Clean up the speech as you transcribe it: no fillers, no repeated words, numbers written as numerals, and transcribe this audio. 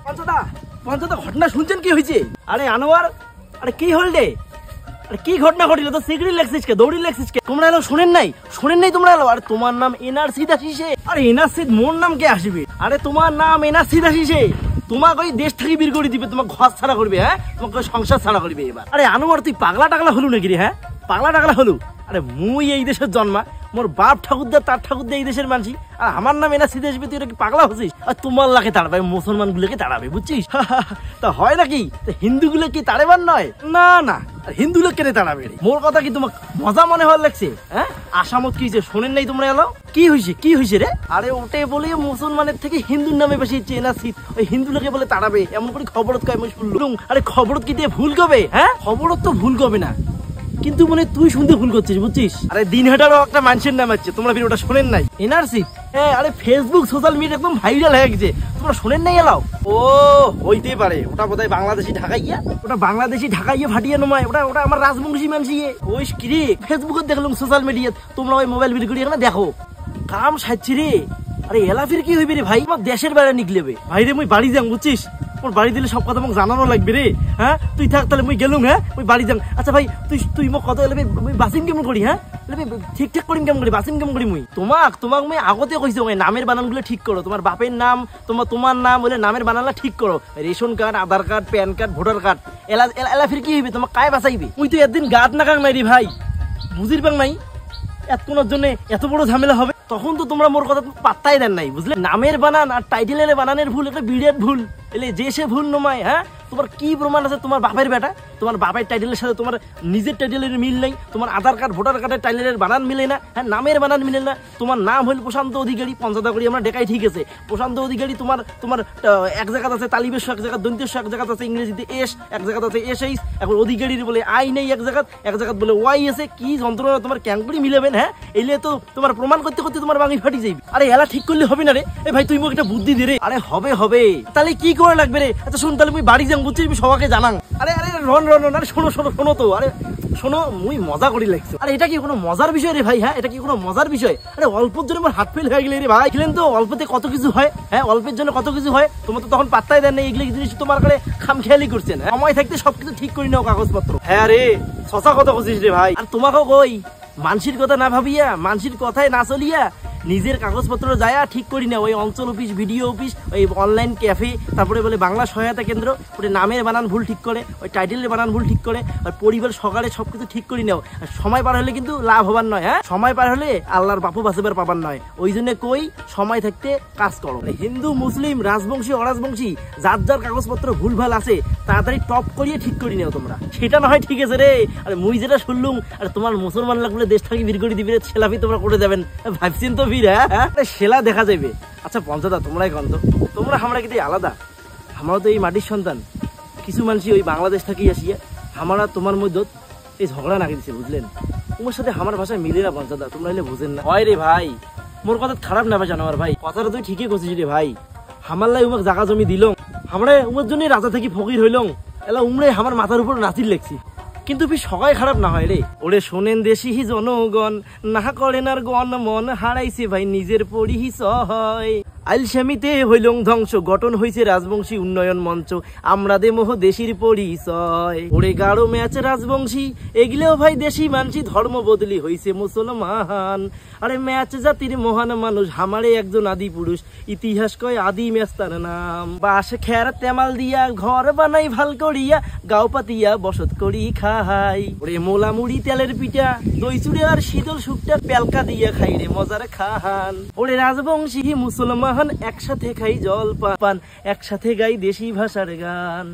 পঞ্চদা পঞ্চদা ঘটনা শুনছেন কি হয়েছে? আরে আনোয়ার, আরে কি হল রে? আরে কি ঘটনা ঘটিল? তো সিগারেট লেখছিস কে, দৌড়ি লেখছিস কে? তোমরা এলো শোনেন নাই? শোনেন নাই তোমরা এলো? আরে তোমার নাম এনআরসি দাসিসে। আরে এনআরসি মোর নাম কে আসবে? আরে তোমার নাম এনআরসি দাসিসে। তোমাকে ওই দেশ থেকে বের করে দিবে, তোমার ঘর ছাড়া করবে, হ্যাঁ তোমাকে সংসার ছাড়া করবে এবার। আরে আনোয়ার তুই পাগলা টাগলা হলু নাকি রে? হ্যাঁ পাগলা টাগলা হলু? আরে মুই এই দেশের জন্মা, মোর বাপ ঠাকুরদা তার ঠাকুরদা এই দেশের মানসি, আর আমার নাম এনআরসি আসবে, তুই কি পাগলা হচ্ছিস? আর তোমার লাগে তাড়াবে, মুসলমান গুলোকে তাড়াবে, বুঝছিস? তা হয় নাকি? হিন্দু গুলো কি তাড়াবার নয়? না না, হিন্দু লোক কেন তাড়াবে? মোর কথা কি তোমার মজা মনে হওয়ার লাগছে? হ্যাঁ আসামত কি হয়েছে শোনেন নাই তোমরা? এলো কি হয়েছে? কি হয়েছে রে? আরে ওটাই বলে মুসলমানের থেকে হিন্দুর নামে বেশি এনআরসি, ওই হিন্দু লোকে বলে তাড়াবে, এমন করে খবরত কয় আমি শুনলাম। আরে খবরত কি দিয়ে ভুল কবে? হ্যাঁ খবরত তো ভুল কবে না, কিন্তু মানে তুই শুনতে ভুল করছিস, বুঝছিস? আরে দিনহাটারও একটা মানুষের নাম আছে, তোমরা ওটা শোনেন নাই? এনআরসি, হ্যাঁ আরে ফেসবুক সোশ্যাল মিডিয়া একদম ভাইরাল হয়ে গেছে, তোমরা শোনেন নাই? এলাও ও হইতে পারে, ওটা বোধহয় বাংলাদেশি ঢাকাইয়া, ওটা বাংলাদেশি ঢাকাইয়া ফাটিয়ে নয়, ওটা ওটা আমার রাজবংশী মানসি। ওই কিরে ফেসবুকে দেখলাম সোশ্যাল মিডিয়া, তোমরা ওই মোবাইল ভিডিও করে এখানে দেখো কাম সাজছি রে। আরে এলাফির কি হইবে রে ভাই? আমার দেশের বাইরে নিকলেবে ভাই রে, মুই বাড়ি যাম, বুঝছিস? ওর বাড়ি দিলে সব কথা আমাকে জানানো লাগবে রে। হ্যাঁ তুই থাক তাহলে, মুই গেলুম। হ্যাঁ মুই বাড়ি যাম। আচ্ছা ভাই তুই তুই মোক কত এলে মুই বাসিম কেমন করি? হ্যাঁ ঠিকঠাক করিম কেমন করি, বাসিম কেমন করি? মুই তোমাক মুই আগতে কইছি নামের বানানগুলো ঠিক করো, তোমার বাপের নাম তোমার নাম বলে নামের বানানটা ঠিক করো, ration card Aadhaar card PAN card voter card. এলাফির কি হইবে? তোমার কায় বাঁচাইবে? মুই তো একদিন গাত নাকাং নাই রে ভাই, বুঝির পাং নাই এতক্ষণের জন্য এত বড় ঝামেলা হবে? তখন তো তোমরা মোর কথা পাত্তাই দেন নাই, বুঝলে? নামের বানান আর টাইটেলের বানানের ভুল একটা বিরাট ভুল, এলে যে সে ভুল নমায়। হ্যাঁ তোমার কি প্রমাণ আছে তোমার বাপের বেটা? তোমার বাপের টাইটেলের সাথে তোমার নিজের টাইটেলের মিল নাই, তোমার আধার কার্ড ভোটার কার্ডের টাইটেলের বানান মিলে না, হ্যাঁ নামের বানান মিলে না। তোমার নাম হইল প্রশান্ত অধিকারী, পঞ্চাদা করি আমরা ডেকাই, ঠিক আছে? প্রশান্ত অধিকারী, তোমার তোমার এক জায়গাতে আছে তালিবেশ, এক জায়গায় দন্তেশ, এক জায়গাতে আছে ইংরেজিতে এস, এক জায়গাতে আছে এস এইস। এখন অধিকারীর বলে আই নেই এক জায়গাত বলে ওয়াই আছে, কি যন্ত্রণা তোমার ক্যাঙ্কুরি মিলেবেন? হ্যাঁ এলে তো তোমার প্রমাণ করতে করতে তোমার বাঙি ফাটি যাইবে। আরে এলা ঠিক করলে হবে না রে? এ ভাই তুই মোক একটা বুদ্ধি দে রে। আরে হবে হবে, তাহলে কি করে লাগবে রে? আচ্ছা শুন, তাহলে মুই বাড়ি যাম, বুঝছিস? সবাইকে জানাং। আরে আরে রন রন আরে শোনো শোনো শোনো তো, আরে শোনো মুই মজা করি লাগছে। আরে এটা কি কোনো মজার বিষয় রে ভাই? হ্যাঁ এটা কি কোনো মজার বিষয়? আরে অল্পের জন্য আমার হাত ফেল হয়ে গেলে রে ভাই, খেলেন তো অল্পতে কত কিছু হয়। হ্যাঁ অল্পের জন্য কত কিছু হয়, তোমার তো তখন পাত্তাই দেন না, এগুলো জিনিস তোমার কাছে খামখেয়ালি করছেন। সময় থাকতে সবকিছু ঠিক করে নাও কাগজপত্র। হ্যাঁ রে সচা কথা বলছিস রে ভাই। আর তোমাকেও কই মানসির কথা না ভাবিয়া, মানসির কথায় না চলিয়া নিজের কাগজপত্র যায় ঠিক করি না। ওই অঞ্চল অফিস, ভিডিও অফিস, ওই অনলাইন ক্যাফে, তারপরে বলে বাংলা সহায়তা কেন্দ্র, ওই নামের বানান ভুল ঠিক করে, ওই টাইটেলের বানান ভুল ঠিক করে, আর পরিবার সকালে সবকিছু ঠিক করে নাও। আর সময় পার হলে কিন্তু লাভ হবার নয়। হ্যাঁ সময় পার হলে আল্লাহর বাপু বাঁচাবার পাবার নয়। ওই জন্য কই সময় থাকতে কাজ করো। হিন্দু মুসলিম রাজবংশী অরাজবংশী যার যার কাগজপত্র ভুল ভাল আছে তাড়াতাড়ি টপ করিয়ে ঠিক করে নাও তোমরা। সেটা না হয় ঠিক আছে রে। আর মুই যেটা শুনলুম, আর তোমার মুসলমান লাগলে দেশ থেকে বের করে দিবে, ছেলাপি তোমরা করে যাবেন, ভাবছেন তো ভিড়? হ্যাঁ সেলা দেখা যাবে। আচ্ছা পঞ্চাদা তোমরাই গন্ধ, তোমরা আমরা কিন্তু আলাদা, আমরা তো এই মাটির সন্তান। কিছু মানুষই ওই বাংলাদেশ থেকেই আসিয়া আমরা তোমার মধ্যে এই ঝগড়া নাকি দিচ্ছে, বুঝলেন? তোমার সাথে আমার ভাষায় মিলে না পঞ্চাদা, তোমরা এলে বুঝেন না। হয় রে ভাই, মোর কথা খারাপ না ভাই জানোয়ার ভাই, কথাটা তুই ঠিকই করছিস রে ভাই। আমার লাই উমাক জাগা জমি দিল, আমরা উমার জন্য রাজা থেকে ফকির হইলাম, এলা উমরে আমার মাথার উপর নাচির লেগছি। কিন্তু সবাই খারাপ না হয় রে। ওরে শোনেন দেশি জনগণ, না করেন আর গণ মন হারাইছে ভাই নিজের পরিচয়। আইলসামিতে হইলং ধ্বংস, গঠন হইছে রাজবংশী উন্নয়ন মঞ্চ, আমরা দে মোহ দেশির পরিচয়। ওরে গাঢ় ম্যাচ রাজবংশী, এগুলেও ভাই দেশি মানসি, ধর্ম বদলি হইছে মুসলমান। আরে ম্যাচ জাতির মহান মানুষ, হামারে একজন আদি পুরুষ, ইতিহাস কয় আদি ম্যাচ তার নাম। বাস খের তেমাল দিয়া ঘর বানাই ভাল করিয়া, গাও পাতিয়া বসত করি খাই। ওরে মোলা মুড়ি তেলের পিঠা, দই চুড়ে আর শীতল শুকটা পেলকা দিয়া খাই রে মজার খান। ওরে রাজবংশী মুসলমান একসাথে খাই জল পান, একসাথে গাই দেশি ভাষার গান।